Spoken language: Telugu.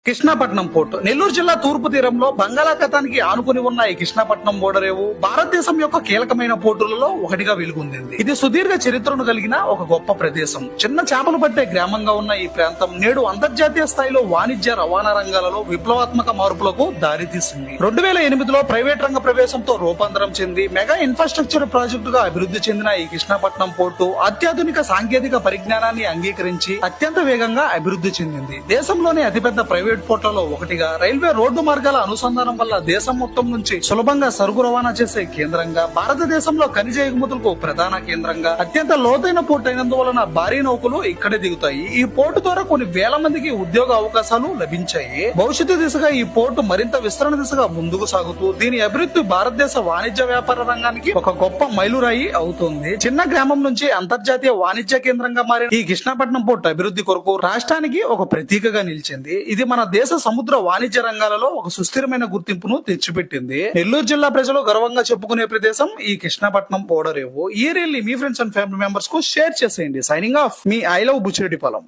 కృష్ణాపట్నం పోర్టు నెల్లూరు జిల్లా తూర్పు తీరంలో బంగాళాఖాతానికి ఆనుకుని ఉన్న ఈ కృష్ణాపట్నం ఓడరేవు భారతదేశం యొక్క కీలకమైన పోర్టులలో ఒకటిగా వెలుగొందింది. ఇది సుదీర్ఘ చరిత్రను కలిగిన ఒక గొప్ప ప్రదేశం. చిన్న చేపలు పట్టే గ్రామంగా ఉన్న ఈ ప్రాంతం నేడు అంతర్జాతీయ స్థాయిలో వాణిజ్య రవాణా రంగాలలో విప్లవాత్మక మార్పులకు దారితీసింది. 2008లో ప్రైవేట్ రంగ ప్రవేశంతో రూపాంతరం చెంది మెగా ఇన్ఫ్రాస్ట్రక్చర్ ప్రాజెక్టుగా అభివృద్ధి చెందిన ఈ కృష్ణాపట్నం పోర్టు అత్యాధునిక సాంకేతిక పరిజ్ఞానాన్ని అంగీకరించి అత్యంత వేగంగా అభివృద్ధి చెందింది. దేశంలోని అతిపెద్ద ప్రైవేట్ పోర్టులలో ఒకటిగా, రైల్వే రోడ్డు మార్గాల అనుసంధానం వల్ల దేశం మొత్తం నుంచి సులభంగా సరుకు రవాణా చేసే కేంద్రంగా, భారతదేశంలో ఖనిజ ఎగుమతులకు ప్రధాన కేంద్రంగా, అత్యంత లోతైన పోర్టు అయినందువలన భారీ నౌకలు ఇక్కడే దిగుతాయి. ఈ పోర్టు ద్వారా కొన్ని వేల మందికి ఉద్యోగ అవకాశాలు లభించాయి. భవిష్యత్తు దిశగా ఈ పోర్టు మరింత విస్తరణ దిశగా ముందుకు సాగుతూ దీని అభివృద్ధి భారతదేశ వాణిజ్య వ్యాపార రంగానికి ఒక గొప్ప మైలురాయి అవుతుంది. చిన్న గ్రామం నుంచి అంతర్జాతీయ వాణిజ్య కేంద్రంగా మారిన ఈ కృష్ణాపట్నం పోర్టు అభివృద్ధి కొరకు రాష్ట్రానికి ఒక ప్రతీకగా నిలిచింది. ఇది మన దేశ సముద్ర వాణిజ్య రంగాలలో ఒక సుస్థిరమైన గుర్తింపును తెచ్చిపెట్టింది. నెల్లూరు జిల్లా ప్రజలు గర్వంగా చెప్పుకునే ప్రదేశం ఈ కృష్ణాపట్నం ఓడరేవు. ఈ రీల్ ని మీ ఫ్రెండ్స్ అండ్ ఫ్యామిలీ మెంబర్స్ కు షేర్ చేసేయండి. సైనింగ్ ఆఫ్, మీ ఐ లవ్ బుచ్చిరెడ్డిపాలెం.